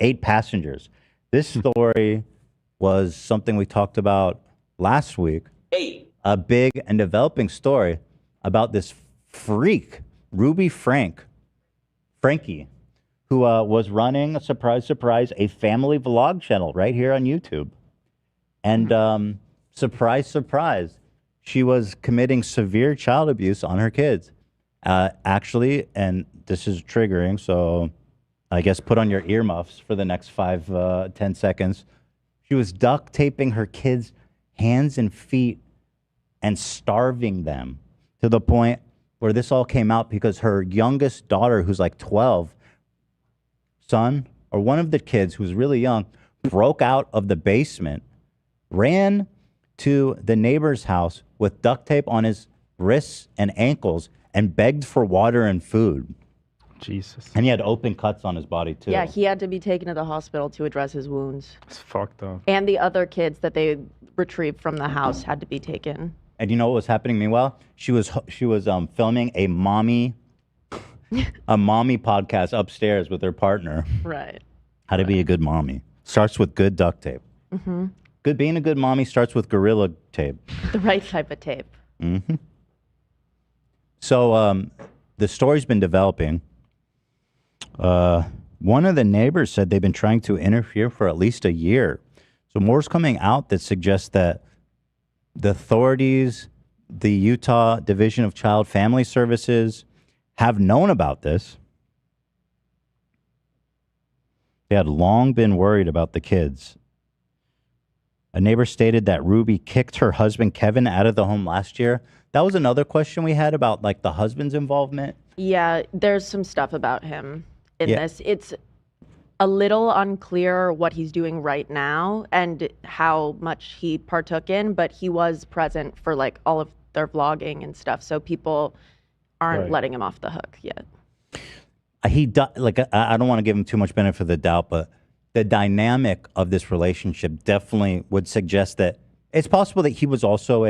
8 passengers. This story was something we talked about last week. A big and developing story about this freak, Frankie, who was running, surprise, surprise, a family vlog channel right here on YouTube. And surprise, surprise, she was committing severe child abuse on her kids. Actually, and this is triggering, so I guess put on your earmuffs for the next 10 seconds. She was duct taping her kids' hands and feet and starving them to the point where this all came out because her youngest daughter, who's like 12, son, or one of the kids who's really young, broke out of the basement, ran to the neighbor's house with duct tape on his wrists and ankles and begged for water and food. Jesus. And he had open cuts on his body, too. Yeah, he had to be taken to the hospital to address his wounds. It's fucked up. And the other kids that they retrieved from the house had to be taken. And you know what was happening meanwhile? She was filming a mommy podcast upstairs with her partner. Right. How to be a good mommy. Starts with good duct tape. Mm-hmm. Being a good mommy starts with Gorilla tape. The right type of tape. Mm-hmm. So the story's been developing. One of the neighbors said they've been trying to interfere for at least a year. So more's coming out that suggests that the authorities, the Utah Division of Child Family Services, have known about this. They had long been worried about the kids. A neighbor stated that Ruby kicked her husband, Kevin, out of the home last year. That was another question we had about like the husband's involvement. Yeah, there's some stuff about him in this. It's a little unclear what he's doing right now and how much he partook in, but he was present for like all of their vlogging and stuff. So people aren't letting him off the hook yet. I don't want to give him too much benefit of the doubt, but the dynamic of this relationship definitely would suggest that it's possible that he was also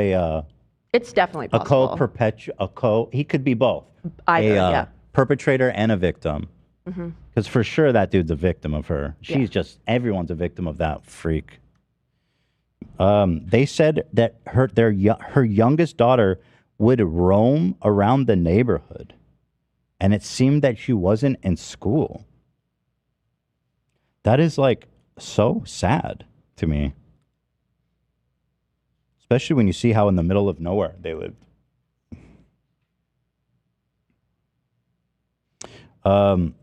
it's definitely possible. He could be both. Either, perpetrator and a victim. Mm-hmm. Because for sure that dude's a victim of her. Everyone's a victim of that freak. They said that her youngest daughter would roam around the neighborhood, and it seemed that she wasn't in school. That is like so sad to me. Especially when you see how in the middle of nowhere they lived.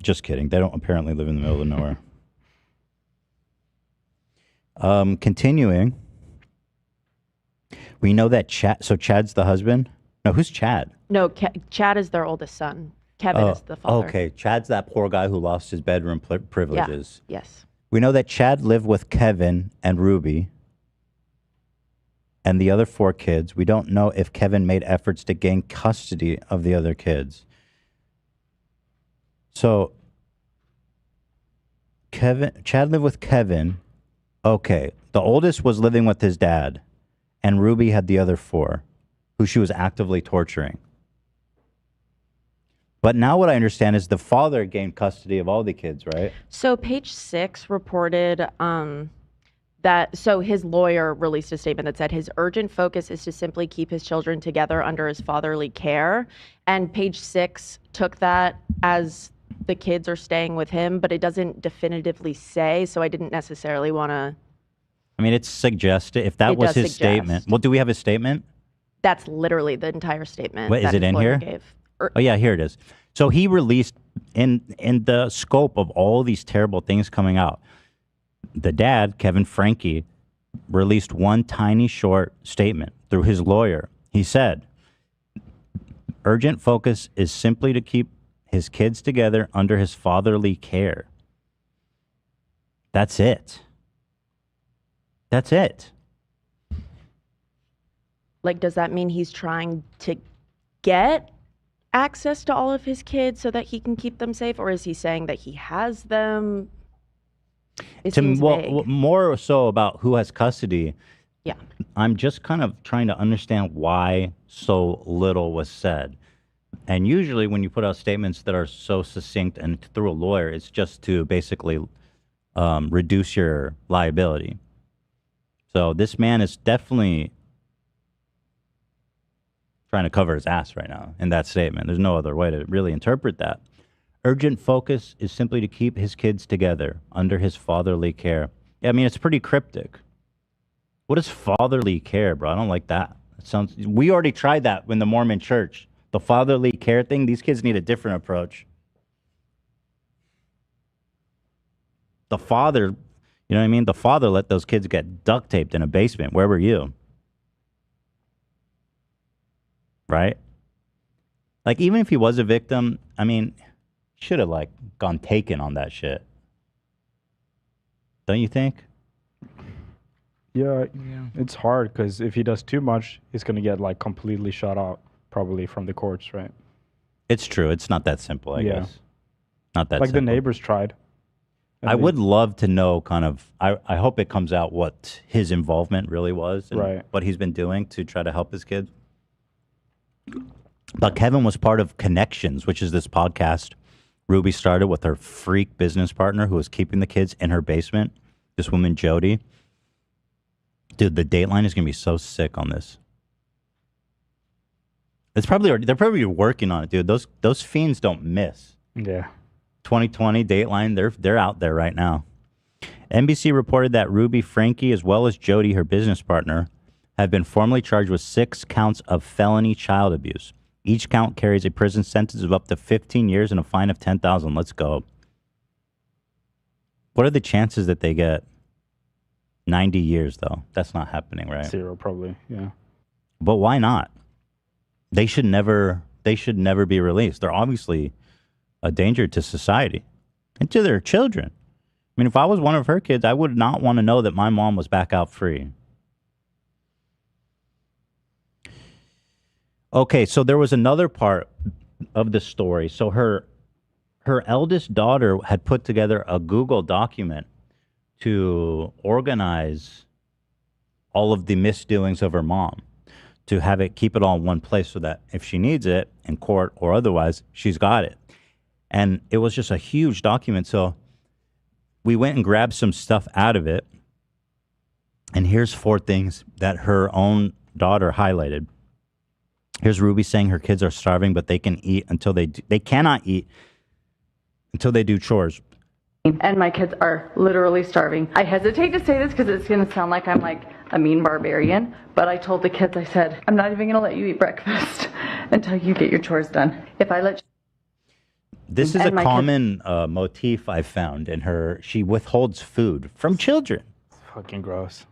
Just kidding. They don't apparently live in the middle of nowhere. Continuing. We know that Chad's the husband. No, who's Chad? No, Chad is their oldest son. Kevin is the father. Okay, Chad's that poor guy who lost his bedroom privileges. Yeah. Yes. We know that Chad lived with Kevin and Ruby and the other 4 kids. We don't know if Kevin made efforts to gain custody of the other kids. So, Chad lived with Kevin. Okay, the oldest was living with his dad, and Ruby had the other 4, who she was actively torturing. But now what I understand is the father gained custody of all the kids, right? So Page 6 reported so his lawyer released a statement that said his urgent focus is to simply keep his children together under his fatherly care. And Page 6 took that as the kids are staying with him, but it doesn't definitively say, so I didn't necessarily want to... I mean, it's suggested, if that was his statement. Well, do we have his statement? That's literally the entire statement. Wait, is it in here? Oh, yeah, here it is. So he released, in the scope of all these terrible things coming out, the dad, Kevin Frankie, released one tiny short statement through his lawyer. He said, urgent focus is simply to keep his kids together under his fatherly care. That's it. That's it. Like, does that mean he's trying to get access to all of his kids so that he can keep them safe? Or is he saying that he has them? More so about who has custody. Yeah. I'm just kind of trying to understand why so little was said. And usually when you put out statements that are so succinct and through a lawyer, it's just to basically reduce your liability. So this man is definitely trying to cover his ass right now in that statement. There's no other way to really interpret that. Urgent focus is simply to keep his kids together under his fatherly care. Yeah, I mean, it's pretty cryptic. What is fatherly care, bro? I don't like that. It sounds. We already tried that in the Mormon church. The fatherly care thing, these kids need a different approach. The father, you know what I mean? The father let those kids get duct taped in a basement. Where were you? Right? Like, even if he was a victim, I mean, should have, like, gone taken on that shit. Don't you think? Yeah, it's hard because if he does too much, he's gonna get like completely shut out, probably from the courts, right? It's true. It's not that simple, I guess. Not that like simple. the neighbors tried. I would love to know kind of, I hope it comes out what his involvement really was and what he's been doing to try to help his kids. But Kevin was part of Connections, which is this podcast Ruby started with her freak business partner who was keeping the kids in her basement. This woman, Jody. Dude, the Dateline is going to be so sick on this. They're probably working on it, dude. Those fiends don't miss. Yeah. 2020 Dateline, they're out there right now. NBC reported that Ruby, Frankie, as well as Jody, her business partner, have been formally charged with 6 counts of felony child abuse. Each count carries a prison sentence of up to 15 years and a fine of $10,000. Let's go. What are the chances that they get 90 years, though? That's not happening, right? 0, probably. Yeah. But why not? They should never be released. They're obviously a danger to society and to their children. I mean, if I was one of her kids, I would not want to know that my mom was back out free. Okay, so there was another part of the story. So her eldest daughter had put together a Google document to organize all of the misdoings of her mom, to have it, keep it all in one place so that if she needs it in court or otherwise, she's got it. And it was just a huge document. So we went and grabbed some stuff out of it. And here's 4 things that her own daughter highlighted. Here's Ruby saying her kids are starving, but they can eat until they cannot eat until they do chores. And my kids are literally starving. I hesitate to say this because it's going to sound like I'm like a mean barbarian, but I told the kids, I said, I'm not even going to let you eat breakfast until you get your chores done. If I let This is a common motif I found in her. She withholds food from children. Fucking gross.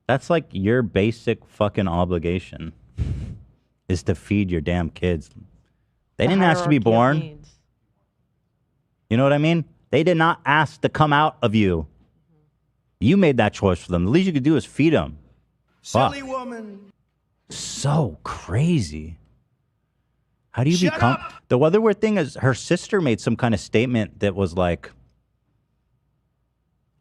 That's like your basic fucking obligation is to feed your damn kids. They didn't ask to be born. You know what I mean? They did not ask to come out of you. You made that choice for them. The least you could do is feed them. Silly woman. So crazy. How do you become... The other weird thing is her sister made some kind of statement that was like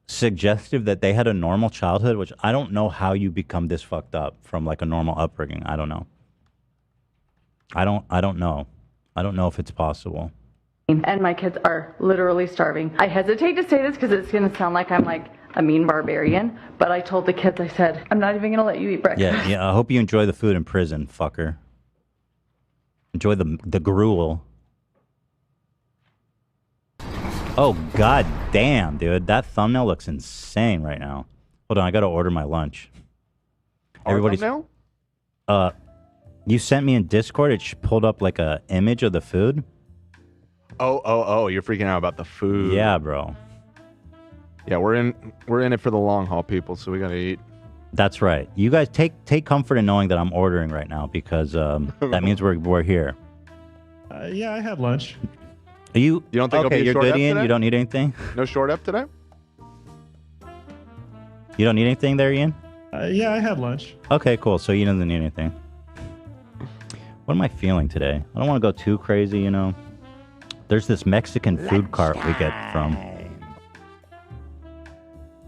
suggestive that they had a normal childhood, which I don't know how you become this fucked up from like a normal upbringing. I don't know. I don't know. I don't know if it's possible. And my kids are literally starving. I hesitate to say this because it's going to sound like I'm like a mean barbarian, but I told the kids, I said, I'm not even going to let you eat breakfast. Yeah. I hope you enjoy the food in prison, fucker. Enjoy the gruel. Oh, god damn, dude. That thumbnail looks insane right now. Hold on, I gotta order my lunch. Everybody's thumbnail? You sent me in Discord, it pulled up like a image of the food. Oh, you're freaking out about the food. Yeah, bro. Yeah, we're in it for the long haul, people, so we gotta eat. That's right. You guys take comfort in knowing that I'm ordering right now because that means we're here. Yeah, I had lunch. You don't think okay? it'll be a You're short good, ep Ian. today? You don't need anything. No short up today? You don't need anything there, Ian. Yeah, I had lunch. Okay, cool. So Ian doesn't need anything. What am I feeling today? I don't want to go too crazy, you know. There's this Mexican food cart we get from.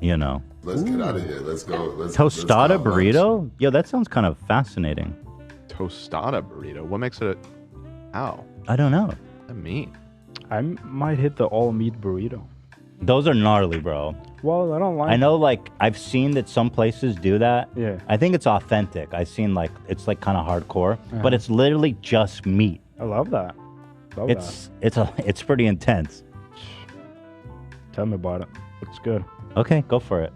You know. Let's get out of here. Let's go. Tostada burrito? Yo, that sounds kind of fascinating. Tostada burrito? What makes it? How? I don't know. What does that mean? I might hit the all meat burrito. Those are gnarly, bro. Well, I don't like. I know, like, I've seen that some places do that. Yeah. I think it's authentic. I've seen, like, it's, like, kind of hardcore. But it's literally just meat. I love that. It's pretty intense. Tell me about it. Looks good. Okay, go for it.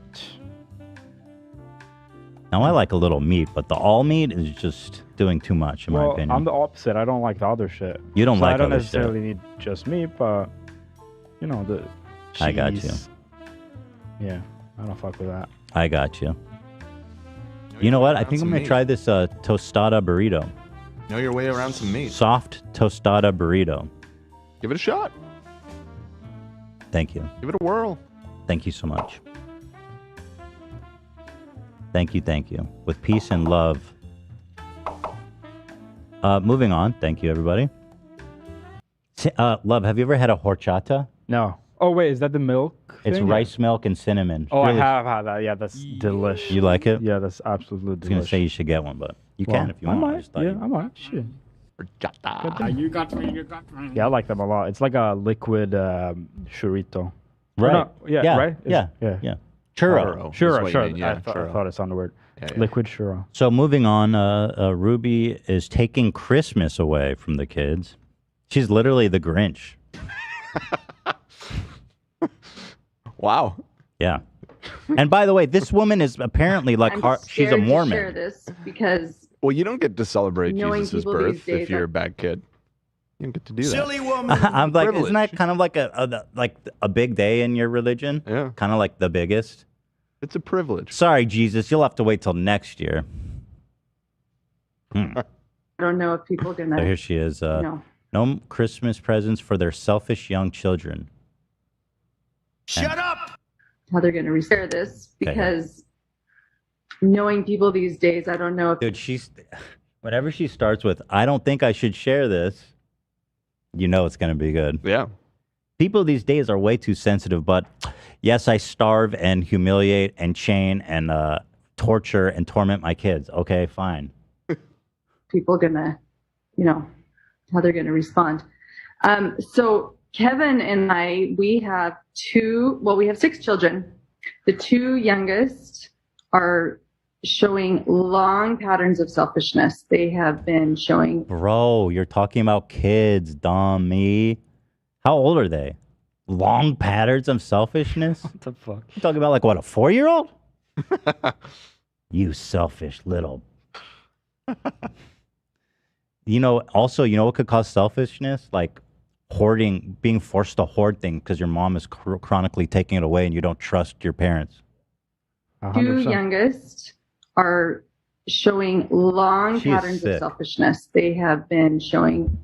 Now, I like a little meat, but the all meat is just doing too much, in my opinion. I'm the opposite. I don't like the other shit. You don't like I don't other shit. necessarily need just meat, but you know the cheese. I got you. Yeah, I don't fuck with that. I got you. You know what? I think I'm going to try this tostada burrito. Know your way around some meat. Soft tostada burrito. Give it a shot. Thank you. Give it a whirl. Thank you so much. Thank you, thank you. With peace and love. Moving on. Thank you, everybody. Love, have you ever had a horchata? No. Oh wait, is that the milk? It's thing? rice milk and cinnamon. Oh, Really- I have had that. Yeah, that's delicious. You like it? Yeah, that's absolutely I was going to delicious. say you should get one, but you can if you want. I I might. just thought Yeah, you- I might. Shit. You got me. Yeah, I like them a lot. It's like a liquid churrito. Right. No, yeah, Yeah, right? yeah, yeah. yeah. Churro. Churro. Churro, That's what you churro. mean, yeah, I churro. thought it sounded weird. Yeah, yeah. Liquid churro. So moving on, Ruby is taking Christmas away from the kids. She's literally the Grinch. Wow. Yeah. And by the way, this woman is apparently like she's a Mormon. Share this because Well, you don't get to celebrate Knowing Jesus' people birth these days if you're are- a bad kid. You don't get to do that. Silly woman. I'm like, Privilege. isn't that kind of like a big day in your religion? Yeah. Kind of like the biggest. It's a privilege. Sorry, Jesus, you'll have to wait till next year. I don't know if people are gonna. So here she is. No. No Christmas presents for their selfish young children. Shut up. How they're gonna share this Okay. because knowing people these days, I don't know if Dude, whenever she starts with, I don't think I should share this, you know it's going to be good. Yeah. People these days are way too sensitive, but yes, I starve and humiliate and chain and torture and torment my kids. Okay, fine. people are gonna, how they're gonna respond. So Kevin and I, we have we have 6 children. The 2 youngest are showing long patterns of selfishness. They have been showing. Bro, you're talking about kids, dummy. How old are they? Long patterns of selfishness? What the fuck? You're talking about like what, a 4-year-old? You selfish little. Also, you know what could cause selfishness? Like hoarding, being forced to hoard things because your mom is chronically taking it away and you don't trust your parents. 2 100%. youngest are showing long She is patterns sick. of selfishness. They have been showing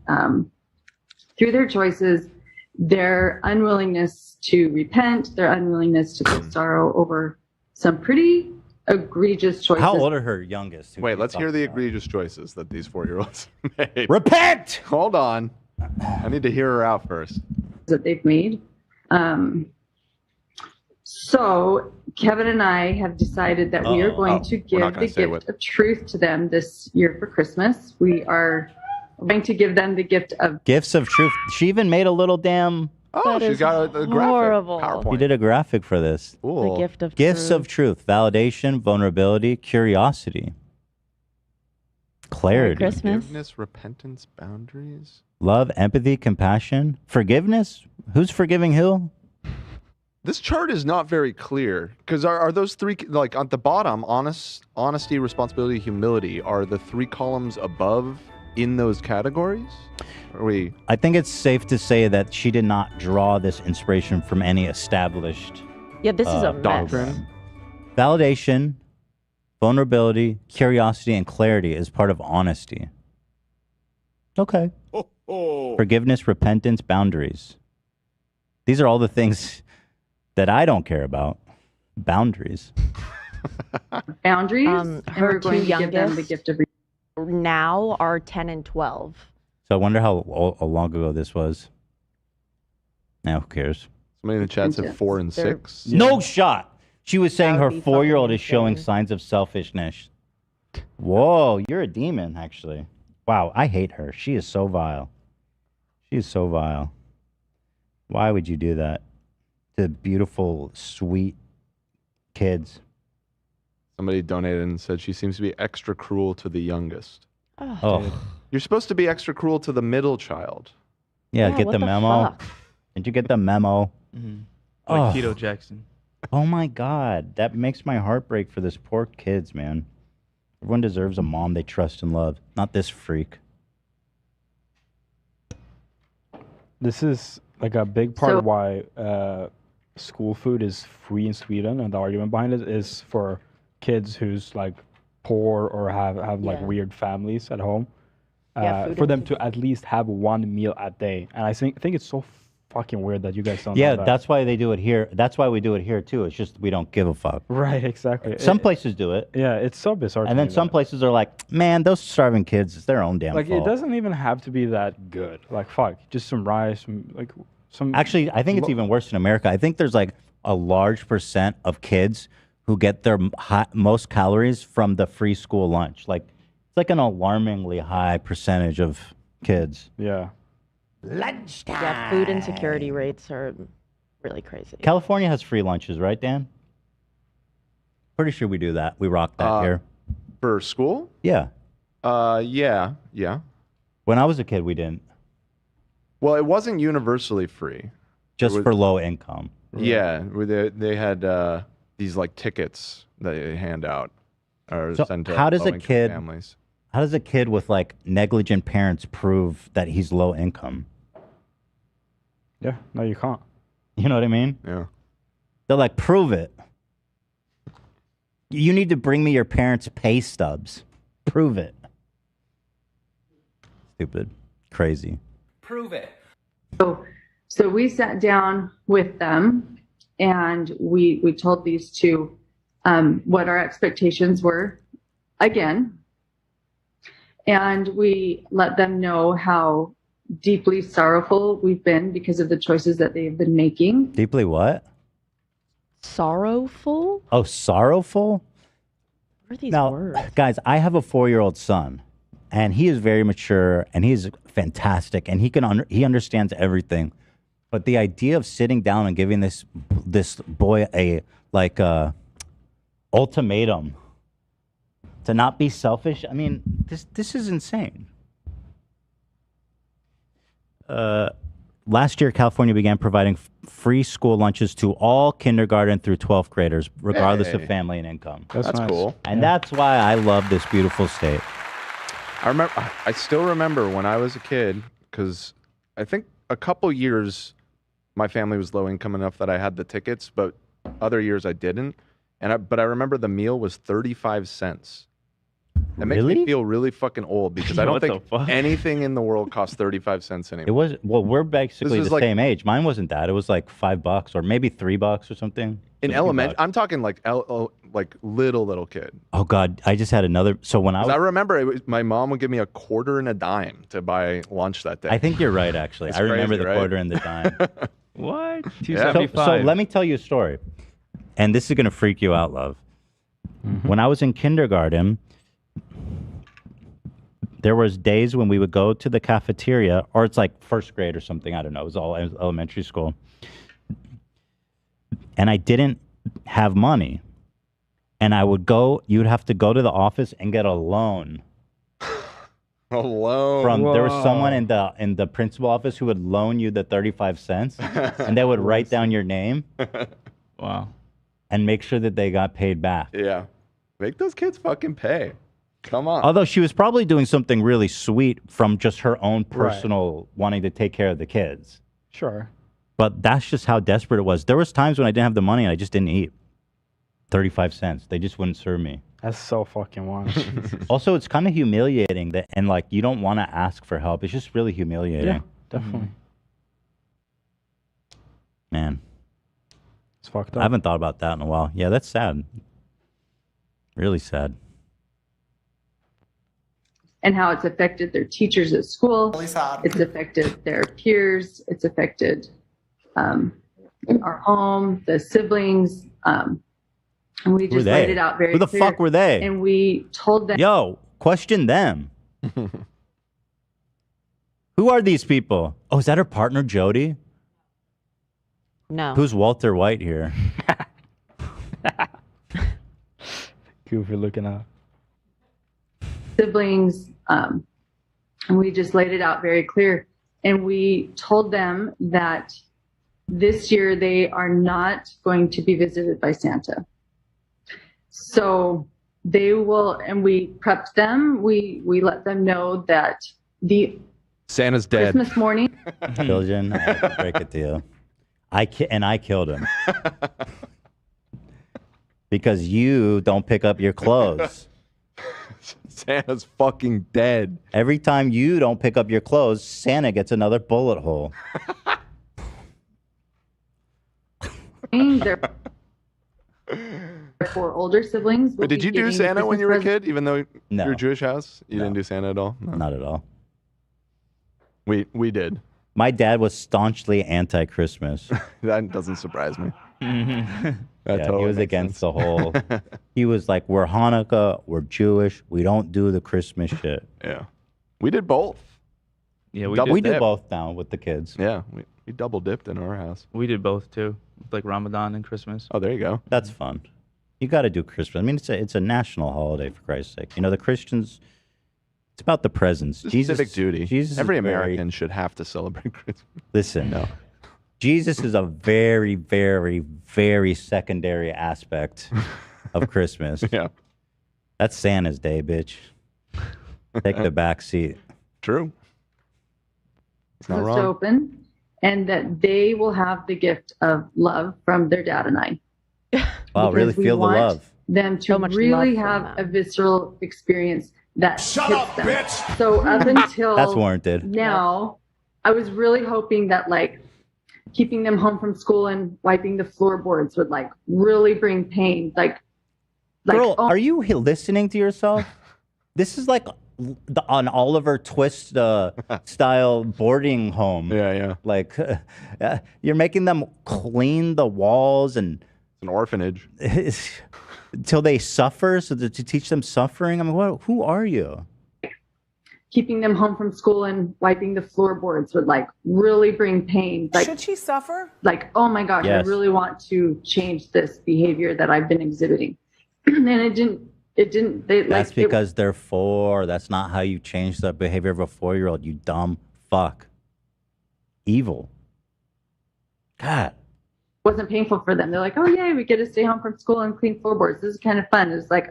through their choices their unwillingness to repent, their unwillingness to feel sorrow over some pretty egregious choices. How old are her youngest? Who Wait, she's let's hear talking the about? egregious choices that these 4-year-olds made. Repent! Hold on. I need to hear her out first. that they've made. So Kevin and I have decided that we are going to we're not give gonna the say gift what- of truth to them this year for Christmas. We are going to give them the gift of Gifts of truth. She even made a little damn. Oh, That she's is got a graphic. horrible. PowerPoint. She did a graphic for this. Cool. The gift of Gifts truth. of truth, validation, vulnerability, curiosity, clarity, Christmas. Forgiveness, repentance, boundaries. love, empathy, compassion, forgiveness. Who's forgiving who? This chart is not very clear because are those 3 like at the bottom, honesty, responsibility, humility, are the 3 columns above in those categories? Are we? I think it's safe to say that she did not draw this inspiration from any established Yeah, this is a mess. doctrine? validation, vulnerability, curiosity, and clarity is part of honesty. Okay. Forgiveness, repentance, boundaries. These are all the things that I don't care about. Boundaries. boundaries, and her we're going 2 to give them the youngest gift of now are 10 and 12. So I wonder how long ago this was. Now, who cares? Somebody in the chat said 4 and They're- 6. No shot. She was saying That her would be 4-year-old fucking is showing insane. signs of selfishness. Whoa, you're a demon, actually. Wow, I hate her. She is so vile. She is so vile. Why would you do that? to beautiful, sweet kids. Somebody donated and said she seems to be extra cruel to the youngest. Oh, You're supposed to be extra cruel to the middle child. yeah, Yeah, get what the the memo. fuck? Did you get the memo? Like Oh. Tito Jackson. Oh my God, that makes my heart break for this poor kids, man. Everyone deserves a mom they trust and love, not this freak. This is like a big part of why school food is free in Sweden, and the argument behind it is for kids who's like poor or have like Yeah. weird families at home, Yeah, food for them insecurity. to at least have one meal a day. And I think it's so fucking weird that you guys don't. Yeah, know that. that's why they do it here. That's why we do it here too. It's just we don't give a fuck. Right, exactly. Some places do it, Yeah, it's so bizarre. to and then me some that- places are like, man, those starving kids, it's their own damn like fault. it doesn't even have to be that good. Like fuck, just some rice, some. Actually, I think it's even worse in America. I think there's like a large percent of kids who get their most calories from the free school lunch. Like it's like an alarmingly high percentage of kids. Yeah. Lunchtime. Yeah, food insecurity rates are really crazy. California has free lunches, right, Dan? Pretty sure we do that. We rock that here. For school? Yeah. Yeah. When I was a kid, we didn't. Well, it wasn't universally free. Just was- for low income. Yeah, they had these like tickets that they hand out or So send to how does a low-income kid? families. How does a kid with like negligent parents prove that he's low income? Yeah, no, you can't. You know what I mean? Yeah. They're like, prove it. You need to bring me your parents' pay stubs. Prove it. Stupid. Crazy. Prove it. So we sat down with them and we told these two what our expectations were again. And we let them know how deeply sorrowful we've been because of the choices that they've been making. Deeply what? Sorrowful? Oh, sorrowful? What are these Now, words? guys, I have a 4-year-old son, and he is very mature, and he's fantastic, and he understands everything. But the idea of sitting down and giving this boy a ultimatum to not be selfish, I mean, this is insane. Last year, California began providing free school lunches to all kindergarten through 12th graders, regardless of Hey. family and income. That's nice. cool. And that's why I love this beautiful state. I still remember when I was a kid, because I think a couple years my family was low income enough that I had the tickets, but other years I didn't. But I remember the meal was 35 cents. That makes Really? me feel really fucking old because I don't What the think fuck? anything in the world costs 35 cents It anymore. was, well, we're basically is the like- same age. Mine wasn't that. It was like $5 or maybe $3 or something. In $2. elementary, I'm talking like little kid. Oh God, I just had another. So when I 'Cause was, I remember my mom would give me a quarter and a dime to buy lunch that day. I think you're right, actually. It's I remember crazy, the right? quarter and the dime. What? Yeah. So 275. let me tell you a story. And this is going to freak you out, love. When I was in kindergarten, there was days when we would go to the cafeteria, or it's like first grade or something. I don't know. It was all elementary school. And I didn't have money. And I would go, you'd have to go to the office and get a loan. Alone. There was someone in the principal office who would loan you the 35 cents, and they would write down your name Wow. and make sure that they got paid back. Yeah. Make those kids fucking pay. Come on. Although she was probably doing something really sweet from just her own personal wanting to take care of the kids. Sure. But that's just how desperate it was. There was times when I didn't have the money and I just didn't eat. 35 cents. They just wouldn't serve me. That's so fucking wild. Also, it's kind of humiliating that, and like you don't want to ask for help. It's just really humiliating. Yeah, definitely. Man, It's fucked I up. haven't thought about that in a while. Yeah, that's sad. Really sad. And how it's affected their teachers at school. It's affected their peers. It's affected our home, the siblings. And we Who were just laid they? it out very Who the clear. fuck were they? And we told them. Yo, question them. Who are these people? Oh, is that her partner, Jody? No. Who's Walter White here? Cool for looking up. Siblings, and we just laid it out very clear. And we told them that this year they are not going to be visited by Santa. So they will, and we prepped them. We let them know that the Santa's dead. Christmas morning. Children, I have to break it to you. I killed him. Because you don't pick up your clothes. Santa's fucking dead. Every time you don't pick up your clothes, Santa gets another bullet hole. Their four older siblings. will But did be you do getting Santa when Christmas you were a presents. kid, even though No. you're a Jewish house? You No. didn't do Santa at all? No. Not at all. We did. My dad was staunchly anti-Christmas. That doesn't surprise me. Yeah, he was against the whole. He was like, "We're Hanukkah, we're Jewish, we don't do the Christmas shit." Yeah, we did both. Yeah, we Double We did. do dip. both now with the kids. Yeah, we double dipped in our house. We did both too, like Ramadan and Christmas. Oh, there you go. That's fun. You got to do Christmas. I mean, it's a national holiday for Christ's sake. You know, the Christians. It's about the presents. It's a Jesus, civic duty. Jesus, Every is very- American should have to celebrate Christmas. Listen, No. Jesus is a very, very, very secondary aspect of Christmas. Yeah, That's Santa's day, bitch. Take the back seat. true. It's not Most wrong. open, and that they will have the gift of love from their dad and I. Wow, really Because we feel the want love. Them to So much really love from have them. a visceral experience that Shut hits up, them. bitch! So up until That's warranted. now, I was really hoping that like keeping them home from school and wiping the floorboards would like really bring pain. Like Girl, oh, are you listening to yourself? This is like an Oliver Twist style boarding home. Yeah, yeah. Like you're making them clean the walls and It's an orphanage. until they suffer, so to teach them suffering. I mean, who are you? keeping them home from school and wiping the floorboards would like really bring pain. Like, should she suffer? Like, oh my gosh, Yes. I really want to change this behavior that I've been exhibiting. And it didn't, they, That's like, because they're 4. That's not how you change the behavior of a 4-year-old, you dumb fuck. Evil. God. wasn't painful for them. They're like, oh yeah, we get to stay home from school and clean floorboards. This is kind of fun. It's like,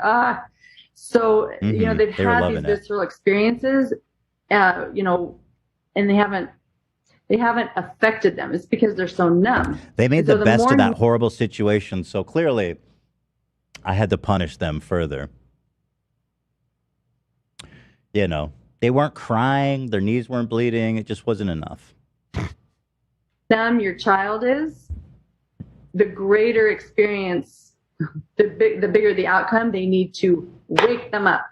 so, you know, Mhm. they've They were had these loving it. visceral experiences, you know, and they haven't affected them. It's because they're so numb. They made So the best more of that you- horrible situation, so clearly I had to punish them further. You know, they weren't crying, their knees weren't bleeding, it just wasn't enough. Them, your child is, the greater experience, the bigger the outcome. They need to wake them up.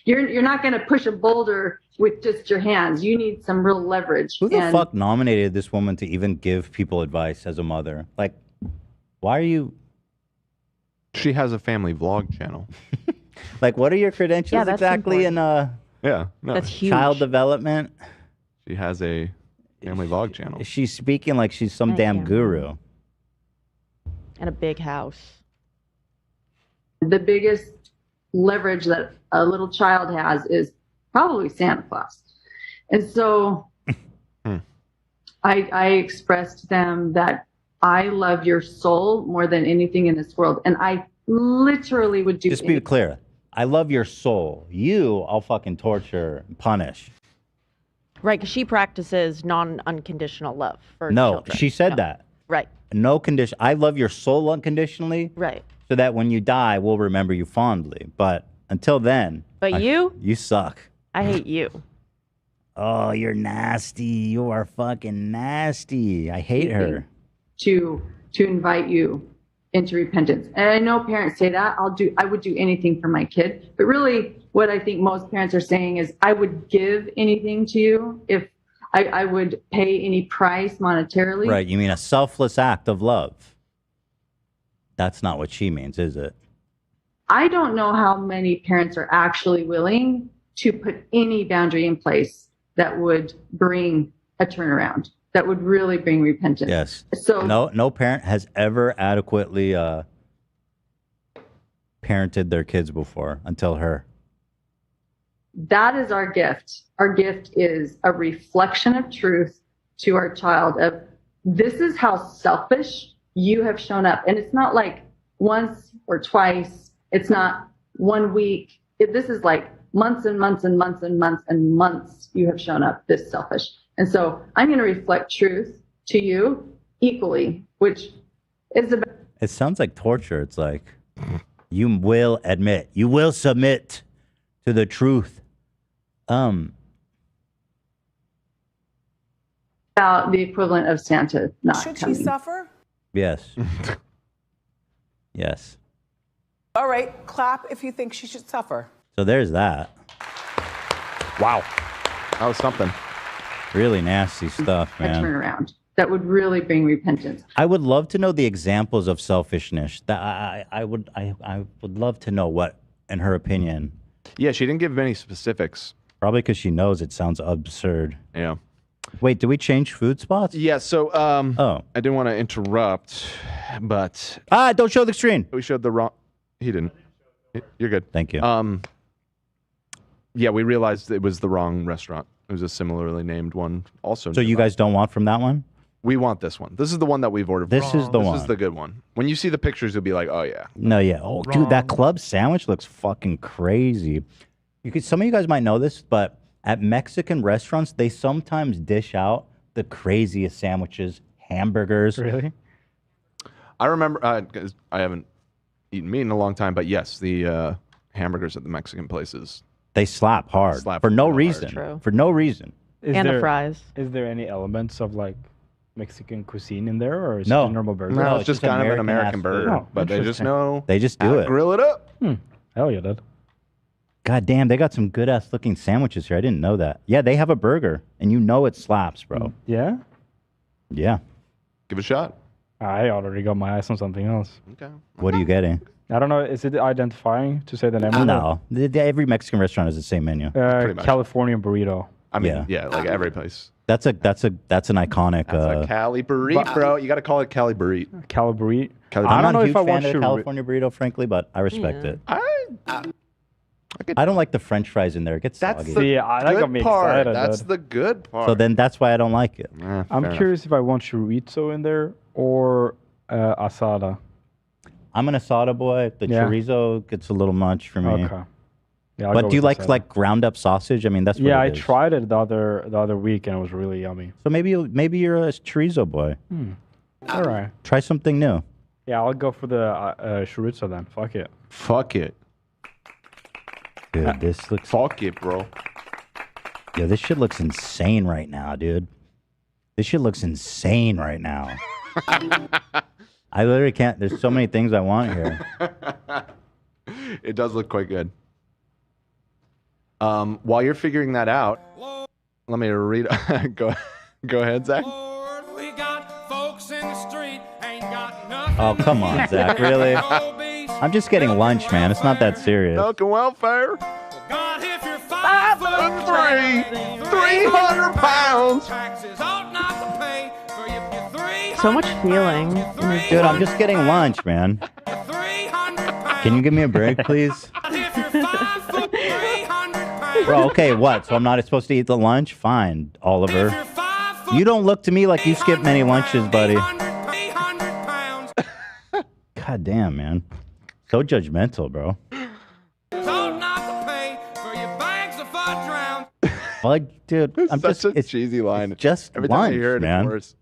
You're not going to push a boulder with just your hands. You need some real leverage. Who the And fuck nominated this woman to even give people advice as a mother? Like, why are you, She has a family vlog channel. like, what are your credentials Yeah, that's exactly in Yeah, no. That's huge. child development? She has a family vlog channel. She's speaking like she's some I damn can't guru. And a big house. the biggest leverage that a little child has is probably Santa Claus. And so I expressed to them that I love your soul more than anything in this world. And I literally would do Just be anything. clear. I love your soul. You, I'll fucking torture and punish. Right, because she practices non-unconditional love for No, children. she said No. that. Right, No condition. I love your soul unconditionally, right. so that when you die, we'll remember you fondly. But until then, But you suck. I hate you. Oh, you're nasty. You are fucking nasty. I hate her. to invite you into repentance. And I know parents say that. I would do anything for my kid. But really what I think most parents are saying is I would give anything to you if I would pay any price monetarily. Right. You mean a selfless act of love. That's not what she means, is it? I don't know how many parents are actually willing to put any boundary in place that would bring a turnaround. that would really bring repentance. Yes. So No parent has ever adequately parented their kids before until her. that is our gift. Our gift is a reflection of truth to our child of this is how selfish you have shown up. And it's not like once or twice. It's not 1 week. This is like months and months and months and months and months you have shown up this selfish. And so I'm going to reflect truth to you equally, which is about. It sounds like torture. It's like you will admit, you will submit to the truth. About the equivalent of Santa not Should coming. she suffer? Yes. Yes. All right, clap if you think she should suffer. So there's that. Wow. That was something. Really nasty stuff, A man. turnaround that would really bring repentance. I would love to know the examples of selfishness. That I would love to know what, in her opinion. Yeah, she didn't give many specifics. Probably because she knows it sounds absurd. Yeah. Wait, did we change food spots? Yeah, so Oh. I didn't want to interrupt, but don't show the screen. we showed the wrong. He didn't. You're good. Thank you. Yeah, we realized it was the wrong restaurant. It was a similarly named one also. So you guys don't want from that one? We want this one. This is the one that we've ordered. This is the This one. is the good one. When you see the pictures, you'll be like, oh yeah. No, yeah. Oh, dude, that club sandwich looks fucking crazy. Some of you guys might know this, but at Mexican restaurants, they sometimes dish out the craziest sandwiches, hamburgers. Really? I remember, 'cause I haven't eaten meat in a long time, but yes, the hamburgers at the Mexican places. They slap hard for no reason. True. For no reason. And the fries. Is there any elements of like Mexican cuisine in there, or is No. it a normal burger? No, it's just kind of an American American-ass burger, food. Oh, but they just interesting. know They just how do to it. grill it up. Hell yeah, dude. God damn, they got some good ass looking sandwiches here. I didn't know that. Yeah, they have a burger, and you know it slaps, bro. Yeah? Yeah. Give it a shot. I already got my eyes on something else. Okay. What are you getting? I don't know. Is it identifying to say the name? of it? No, every Mexican restaurant has the same menu. Pretty much. California burrito. I mean, yeah, like every place. That's an iconic. That's a Cali burrito, bro. You got to call it Cali burrito. Cali burrito. Cali I'm I don't not know a if huge I fan want of the to. California burrito, frankly, but I respect it. could- I don't like the French fries in there. It gets That's soggy. the See, that got good me part. excited, That's dude. the good part. So then that's why I don't like it. fair I'm enough. curious if I want chorizo in there or asada. I'm an asada boy. The Yeah. chorizo gets a little much for me. Okay. Yeah, I'll But go do you with like asada. ground up sausage? I mean, that's what Yeah, I it is. tried it the other week and it was really yummy. So maybe you're a chorizo boy. All right. Try something new. Yeah, I'll go for the chorizo then. Fuck it. Fuck it. Dude, this looks. Fuck it, bro. Yeah, this shit looks insane right now, dude. This shit looks insane right now. I literally can't. There's so many things I want here. It does look quite good. While you're figuring that out, let me read. go ahead, Zach. Oh, come on, Zach. Really? I'm just getting lunch, man. It's not that serious. Milk and welfare. 300 pounds. So much feeling. Dude, I'm just getting lunch, man. Can you give me a break, please? Bro, okay, what? So I'm not supposed to eat the lunch? Fine, Oliver. You don't look to me like you skip many lunches, buddy. God damn, man. So judgmental, bro. Like, dude, I'm Such just. a cheesy line. It's just Every time lunch, I hear it, man. it's worse.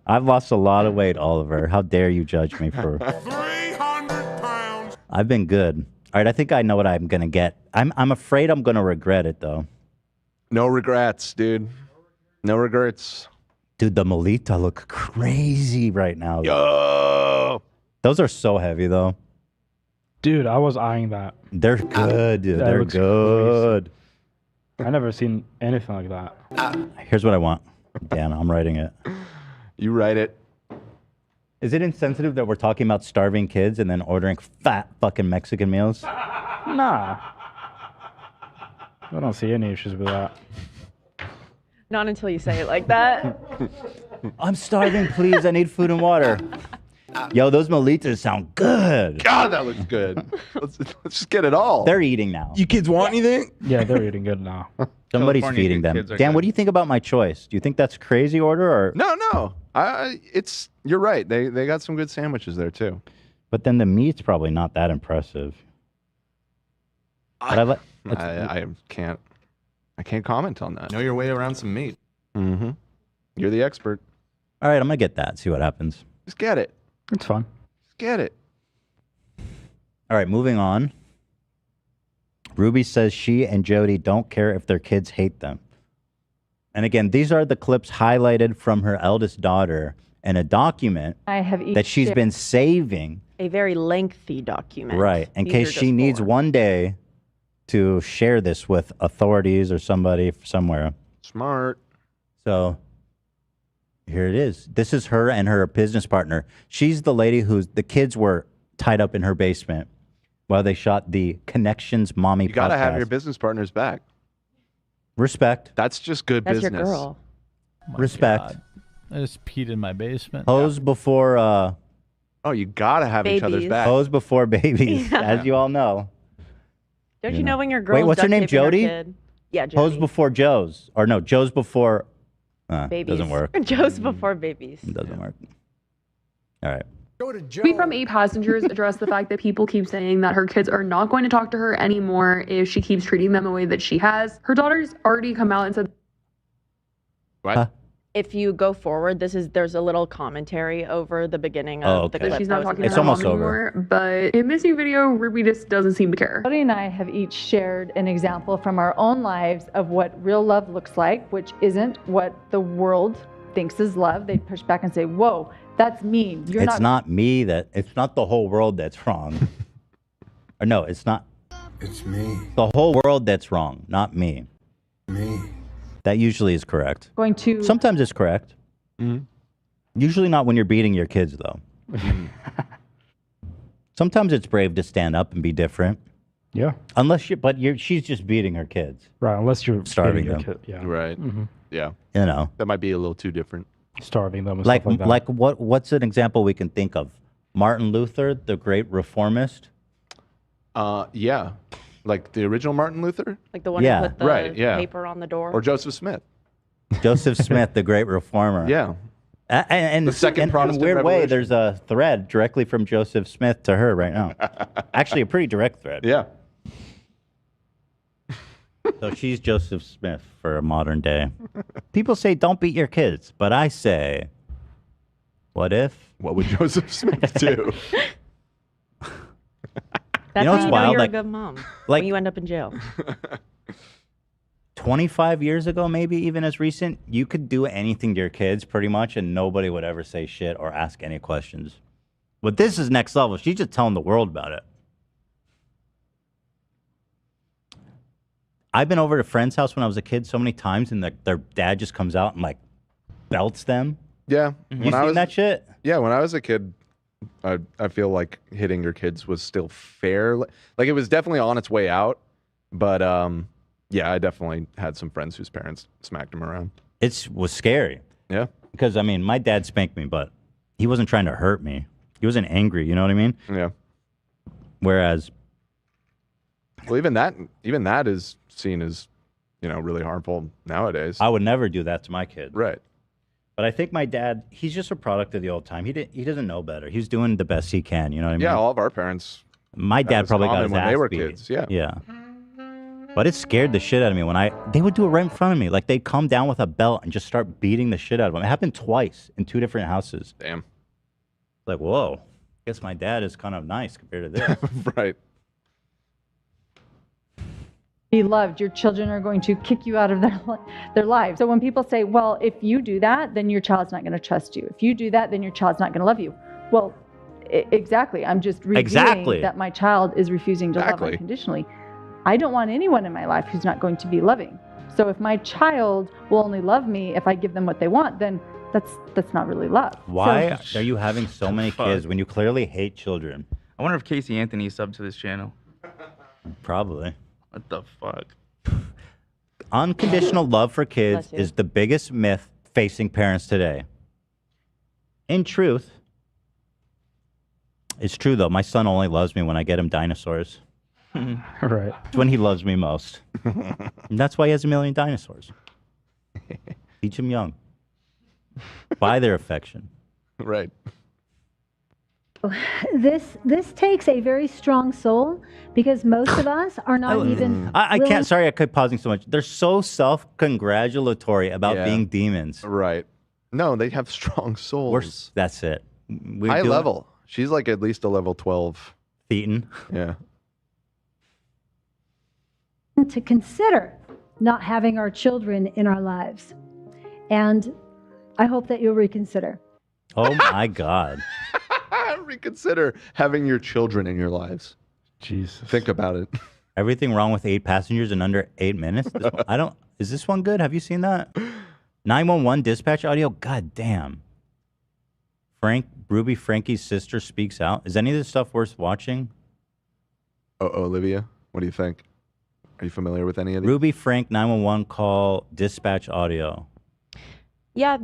I've lost a lot of weight, Oliver. How dare you judge me for 300 pounds. I've been good. All right, I think I know what I'm gonna get. I'm afraid I'm gonna regret it though. No regrets, dude. No regrets. Dude, the Molita look crazy right now. Yo. Those are so heavy though. Dude, I was eyeing that. They're good, dude. That They're looks good. I never seen anything like that. Here's what I want. Dan, I'm writing it. You write it. Is it insensitive that we're talking about starving kids and then ordering fat fucking Mexican meals? Nah. I don't see any issues with that. Not until you say it like that. I'm starving, please. I need food and water. Yo, those molitas sound good. God, that looks good. let's just get it all. They're eating now. You kids want anything? Yeah, they're eating good now. Somebody's California feeding them. kids are Dan, good. what do you think about my choice? Do you think that's crazy order or? No. You're right. They got some good sandwiches there too. But then the meat's probably not that impressive. But I can't comment on that. Know your way around some meat. Mm-hmm. You're the expert. All right, I'm gonna get that. See what happens. Just get it. It's fun. Just get it. All right, moving on. Ruby says she and Jody don't care if their kids hate them. And again, these are the clips highlighted from her eldest daughter in a document I have each that she's shared- been saving. A very lengthy document. Right, in These case are she just needs 4. one day to share this with authorities or somebody somewhere. Smart. So here it is. This is her and her business partner. She's the lady who's the kids were tied up in her basement while they shot the Connections Mommy You gotta have podcast. your business partners back. Respect. That's just good That's business. your girl. My Respect. God. I just peed in my basement. Hose before Oh, you gotta have each other's Babies. back. hose before babies, Yeah. as you all know. Don't You you know know. when your girl? Wait, what's her name, Jody? Yeah, Jody. Hose before Joe's. Or no, Joe's before babies. doesn't work. Joe's before babies. It doesn't work. All right. We from 8 Passengers address the fact that people keep saying that her kids are not going to talk to her anymore if she keeps treating them the way that she has. Her daughter's already come out and said What? Huh? If you go forward, there's a little commentary over the beginning Oh, of the okay. clip. that she's not that was talking in It's to the her almost mom over. anymore. But in this new video, Ruby just doesn't seem to care. Jody and I have each shared an example from our own lives of what real love looks like, which isn't what the world thinks is love. They push back and say, "Whoa, that's mean. You're It's not me it's not the whole world that's wrong. Or no, it's not It's me. the whole world that's wrong, not me. Me. That usually is correct. going to." Sometimes it's correct. Mhm. Usually not when you're beating your kids, though. Sometimes it's brave to stand up and be different. Yeah. Unless she's just beating her kids. Right. Unless you're Starving feeding your them. kid. Yeah. Right. Mhm. Yeah. You know, That might be a little too different. Starving them and like stuff like that. what's an example we can think of? Martin Luther, the great reformist. Yeah. Like the original Martin Luther Like the one Yeah. who put the Right, yeah. paper on the door. or Joseph Smith. Joseph Smith, the great reformer. Yeah. And The second in a Protestant weird way, Revolution. there's a thread directly from Joseph Smith to her right now. Actually, a pretty direct thread. Yeah. So she's Joseph Smith for a modern day. People say don't beat your kids, but I say, what if? What would Joseph Smith do? That's know how what's you wild? know you're Like- a good mom. like- when you end up in jail. 25 years ago, maybe even as recent, you could do anything to your kids pretty much and nobody would ever say shit or ask any questions. But this is next level. She's just telling the world about it. I've been over to a friend's house when I was a kid so many times and their dad just comes out and like belts them. Yeah. You seen that shit? Yeah, when I was a kid, I feel like hitting your kids was still fair. Like it was definitely on its way out, but yeah, I definitely had some friends whose parents smacked them around. It was scary. Yeah. Because, I mean, my dad spanked me, but he wasn't trying to hurt me. He wasn't angry, you know what I mean? Yeah. Whereas, Well, even that is seen as, really harmful nowadays. I would never do that to my kid. Right. But I think my dad, he's just a product of the old time. He doesn't know better. He's doing the best he can, you know what I mean? Yeah, all of our parents. My that dad was probably got common his when ass they were beat. kids. Yeah. Yeah. But it scared the shit out of me when they would do it right in front of me. Like they'd come down with a belt and just start beating the shit out of him. It happened twice in 2 different houses. Damn. Like, whoa. Guess my dad is kind of nice compared to this. Right. Be loved. Your children are going to kick you out of their lives. So when people say, well, if you do that, then your child's not going to trust you. If you do that, then your child's not going to love you. Well, exactly. I'm just revealing that my child is refusing to love unconditionally. I don't want anyone in my life who's not going to be loving. So if my child will only love me if I give them what they want, then that's not really love. Why are you having so many kids when you clearly hate children? I wonder if Casey Anthony subbed to this channel. Probably. What the fuck? Unconditional love for kids Bless you. is the biggest myth facing parents today. In truth, it's true though. My son only loves me when I get him dinosaurs. Right. It's when he loves me most. And that's why he has 1 million dinosaurs. Teach him young. Buy their affection. Right. This takes a very strong soul because most of us are not even. I willing- can't. Sorry, I keep pausing so much. They're so self-congratulatory about Yeah. being demons. Right. No, they have strong souls. That's it. We're High doing- level. She's like at least a level 12. Thetan. Yeah. to consider not having our children in our lives, and I hope that you'll reconsider. Oh my God. Reconsider having your children in your lives. Jesus. Think about it. Everything wrong with 8 passengers in under 8 minutes? I don't. Is this one good? Have you seen that? 911 dispatch audio? God damn. Ruby Frankie's sister speaks out. Is any of this stuff worth watching? Olivia, what do you think? Are you familiar with any of these? Ruby Frank 911 call dispatch audio. Yeah,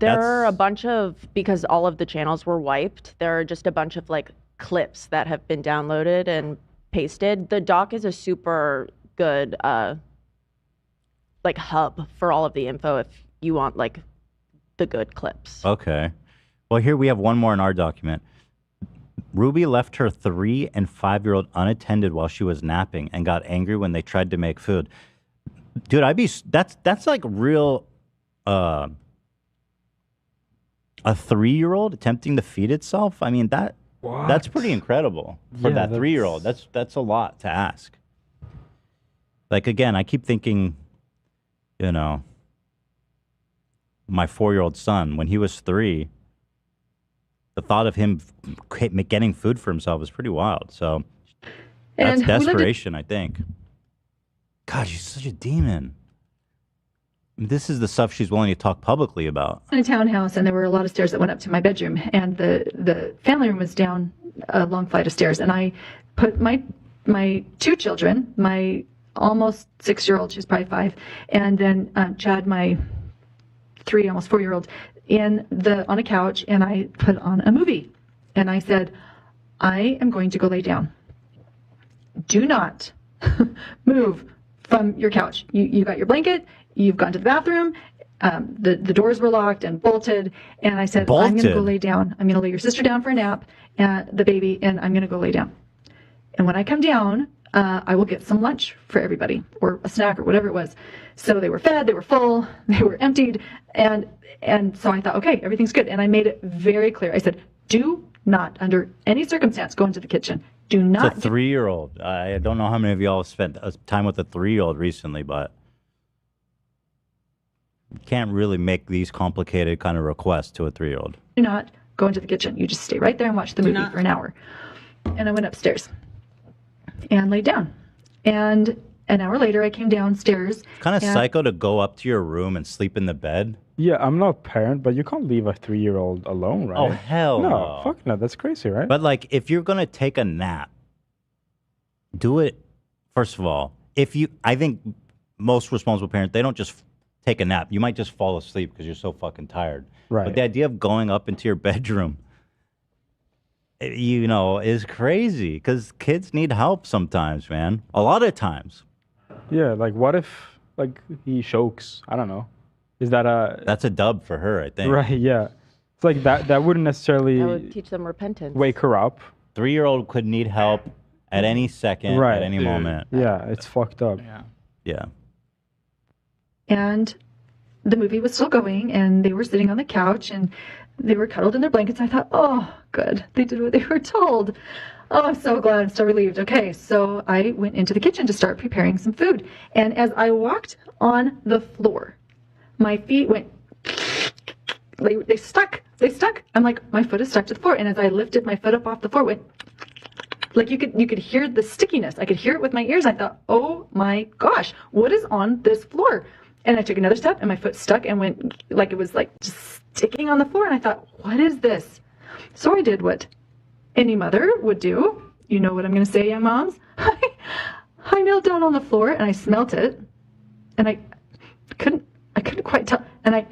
there are a bunch of, because all of the channels were wiped, there are just a bunch of like clips that have been downloaded and pasted. The doc is a super good like hub for all of the info if you want like the good clips. Okay. Well, here we have one more in our document. Ruby left her 3- and 5-year-old unattended while she was napping and got angry when they tried to make food. Dude, that's like real a 3-year-old attempting to feed itself. I mean, that's pretty incredible for that 3-year-old. That's a lot to ask. Like, again, I keep thinking, you know, my 4-year-old son, when he was 3, the thought of him getting food for himself is pretty wild. So that's desperation, I think. God, she's such a demon. This is the stuff she's willing to talk publicly about. In a townhouse, and there were a lot of stairs that went up to my bedroom, and the family room was down a long flight of stairs, and I put my 2 children, my almost 6-year-old, she's probably 5, and then Chad, my 3, almost 4-year-old, on a couch, and I put on a movie, and I said, I am going to go lay down. Do not move from your couch. You got your blanket. You've gone to the bathroom. The doors were locked and bolted. And I said, I'm going to go lay down. I'm going to lay your sister down for a nap, and the baby, and I'm going to go lay down. And when I come down, I will get some lunch for everybody, or a snack, or whatever it was. So they were fed, they were full, they were emptied. And so I thought, okay, everything's good. And I made it very clear. I said, do not, under any circumstance, go into the kitchen. Do not. It's a 3-year-old. I don't know how many of y'all have spent time with a 3-year-old recently, but you can't really make these complicated kind of requests to a 3-year-old. Do not go into the kitchen. You just stay right there and watch the movie for an hour. And I went upstairs and laid down. And an hour later, I came downstairs. Kind of psycho to go up to your room and sleep in the bed. Yeah, I'm not a parent, but you can't leave a 3-year-old alone, right? Oh, hell no. Fuck no, that's crazy, right? But like, if you're going to take a nap, do it, first of all, I think most responsible parents, they don't just take a nap. You might just fall asleep because you're so fucking tired. Right. But the idea of going up into your bedroom, you know, is crazy because kids need help sometimes, man. A lot of times. Yeah, like what if like he chokes? I don't know. Is that That's a dub for her, I think. Right, yeah. It's like that wouldn't necessarily That would teach them repentance. wake her up. 3-year-old could need help at any second, Right. at any moment. Yeah, it's fucked up. Yeah. And the movie was still going, and they were sitting on the couch, and they were cuddled in their blankets. I thought, oh, good. They did what they were told. Oh, I'm so glad. I'm so relieved. Okay, so I went into the kitchen to start preparing some food. And as I walked on the floor, my feet went, they stuck. I'm like, my foot is stuck to the floor. And as I lifted my foot up off the floor, it went, like you could hear the stickiness. I could hear it with my ears. I thought, oh my gosh, what is on this floor? And I took another step, and my foot stuck and went, like it was like just sticking on the floor. And I thought, what is this? So I did what any mother would do. You know what I'm going to say, young moms? I knelt down on the floor, and I smelt it. and I couldn't quite tell, and I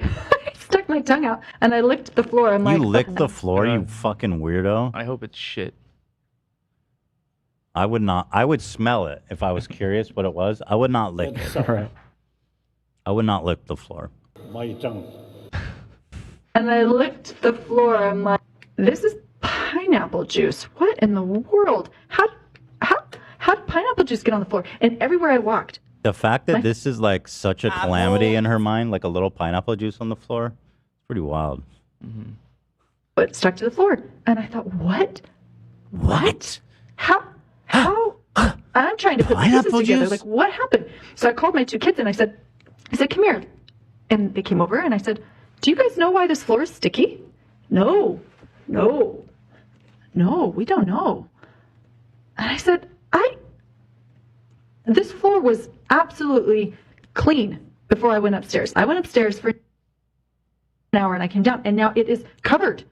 stuck my tongue out and I licked the floor. I'm like, You licked the floor, you fucking weirdo. I hope it's shit. I would not. I would smell it if I was curious what it was. I would not lick it. Right. I would not lick the floor. and I licked the floor. I'm like, this is pineapple juice. What in the world? How did pineapple juice get on the floor? And everywhere I walked, The fact that this is like such a calamity in her mind, like a little pineapple juice on the floor, it's pretty wild. it stuck to the floor. And I thought, what? What? How? I'm trying to put the pieces Pineapple together. juice? Like, what happened? So I called my two kids and I said, come here. And they came over and I said, do you guys know why this floor is sticky? No, we don't know. And I said, this floor was absolutely clean before I went upstairs. I went upstairs for an hour and I came down and now it is covered.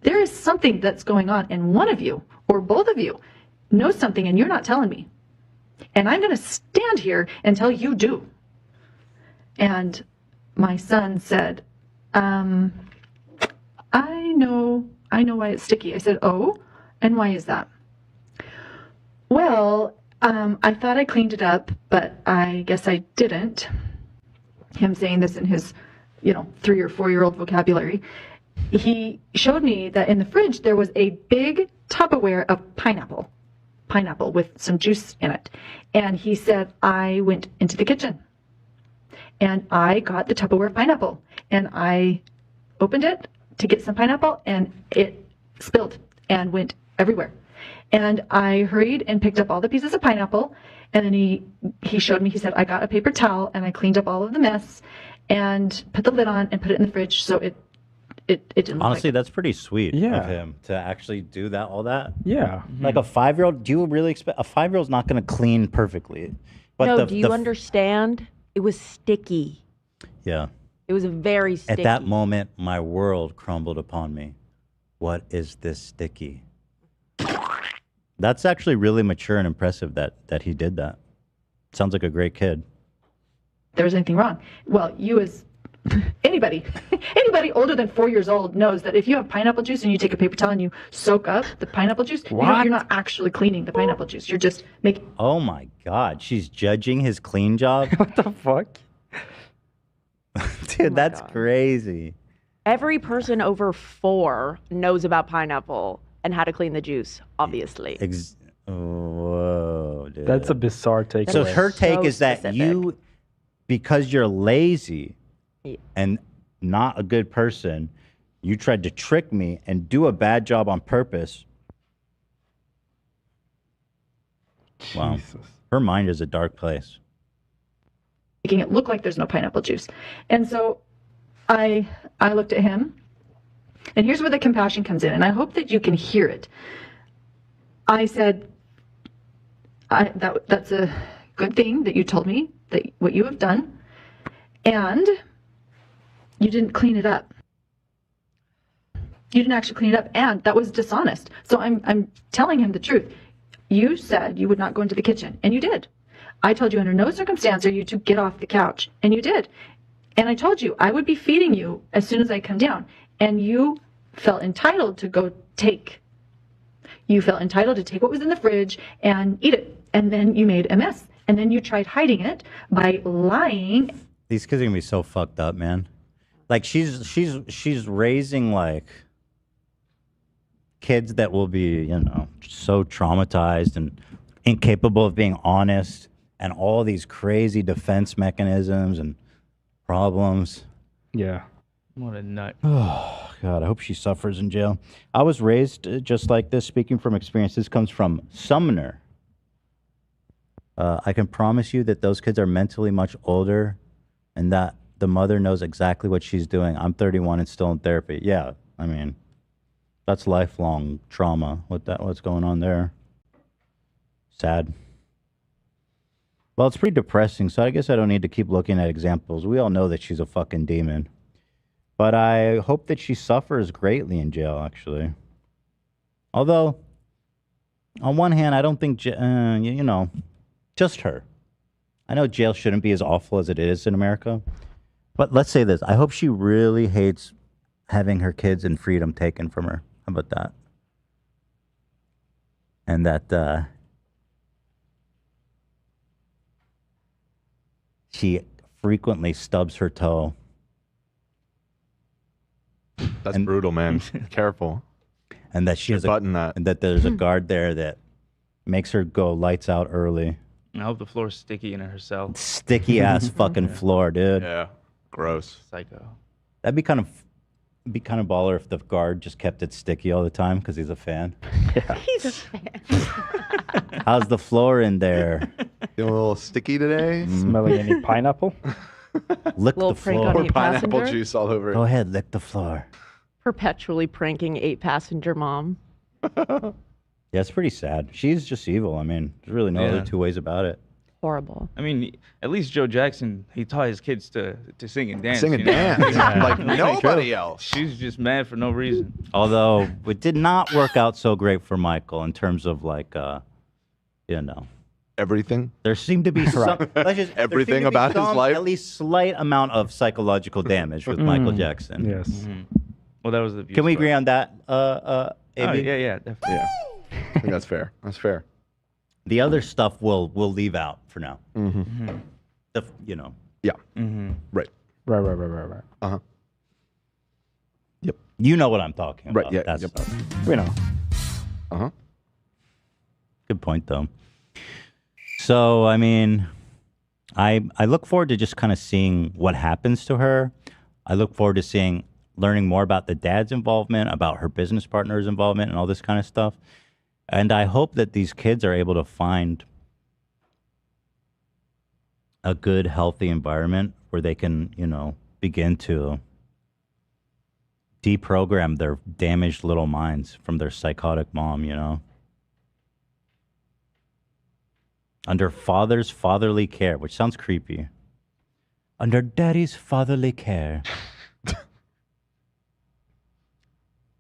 There is something that's going on and one of you or both of you knows something and you're not telling me. And I'm going to stand here until you do. And my son said, I know why it's sticky. I said, oh, and why is that? Well, I thought I cleaned it up, but I guess I didn't. Him saying this in his, 3 or 4-year-old vocabulary. He showed me that in the fridge there was a big Tupperware of pineapple with some juice in it. And he said, I went into the kitchen and I got the Tupperware pineapple and I opened it to get some pineapple and it spilled and went everywhere. And I hurried and picked up all the pieces of pineapple. And then he showed me, he said, I got a paper towel and I cleaned up all of the mess and put the lid on and put it in the fridge so it didn't look Honestly, like that's pretty sweet Yeah. of him to actually do that, all that. Yeah. Like a 5-year-old, do you really expect a 5-year-old's not going to clean perfectly? But No, do you understand? It was sticky. Yeah. It was very sticky. At that moment, my world crumbled upon me. What is this sticky? That's actually really mature and impressive that he did that. Sounds like a great kid. there was anything wrong. Well, you as anybody older than 4 years old knows that if you have pineapple juice and you take a paper towel and you soak up the pineapple juice, you're not actually cleaning the pineapple juice. You're just making. Oh my God, she's judging his clean job. What the fuck? Dude, that's crazy. Every person over 4 knows about pineapple and how to clean the juice, obviously. Whoa, dude. That's a bizarre take. So her take so is that specific. you, because you're lazy and not a good person, you tried to trick me and do a bad job on purpose. Wow. Her mind is a dark place. Making it look like there's no pineapple juice. And so I looked at him, and here's where the compassion comes in, and I hope that you can hear it. I said, that's a good thing that you told me that what you have done, and you didn't clean it up. You didn't actually clean it up, and that was dishonest. So I'm telling him the truth. You said you would not go into the kitchen, and you did. I told you under no circumstance are you to get off the couch, and you did. And I told you I would be feeding you as soon as I come down, and you felt entitled to go take. You felt entitled to take what was in the fridge and eat it, and then you made a mess, and then you tried hiding it by lying. These kids are gonna be so fucked up, man. Like she's raising like kids that will be, so traumatized and incapable of being honest, and all these crazy defense mechanisms and problems. Yeah. What a nut. Oh, God, I hope she suffers in jail. I was raised just like this, speaking from experience. This comes from Sumner. I can promise you that those kids are mentally much older and that the mother knows exactly what she's doing. I'm 31 and still in therapy. Yeah, I mean, that's lifelong trauma. What's going on there? Sad. Well, it's pretty depressing, so I guess I don't need to keep looking at examples. We all know that she's a fucking demon. But I hope that she suffers greatly in jail, actually. Although, on one hand, I don't think, just her. I know jail shouldn't be as awful as it is in America, but let's say this. I hope she really hates having her kids and freedom taken from her. How about that? And that she frequently stubs her toe. That's brutal, man. Careful. And that she has button that. And that there's a guard there that makes her go lights out early. I hope the floor's sticky in her cell. Sticky ass fucking floor, dude. Yeah. Gross. Psycho. That'd be kind of baller if the guard just kept it sticky all the time because he's a fan. He's a fan. How's the floor in there? Feeling a little sticky today? Smelling any pineapple? Lick Little the prank floor. on Pour eight pineapple passenger? juice all over. Go ahead, lick the floor. Perpetually pranking 8-passenger mom. Yeah, it's pretty sad. She's just evil. I mean, there's really no Yeah. other two ways about it. Horrible. I mean, at least Joe Jackson, he taught his kids to sing and dance. Sing and you know? dance. Like Like, nobody else. She's just mad for no reason. Although it did not work out so great for Michael in terms of Everything. there seemed to be some Everything about his life? at least slight amount of psychological damage with Michael Jackson. Yes. Well, that was the. Can we agree on that, AB? Oh, yeah, definitely. Yeah. I think that's fair. That's fair. The other stuff we'll leave out for now. Mm-hmm. Yeah. Mm-hmm. Right. Right. Uh-huh. Yep. You know what I'm talking about. Right. Yeah. That's Yep. We know. Uh-huh. good point, though. So, I mean, I look forward to just kind of seeing what happens to her. I look forward to learning more about the dad's involvement, about her business partner's involvement, and all this kind of stuff. And I hope that these kids are able to find a good, healthy environment where they can, begin to deprogram their damaged little minds from their psychotic mom, Under father's fatherly care, which sounds creepy. Under daddy's fatherly care.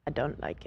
I don't like it.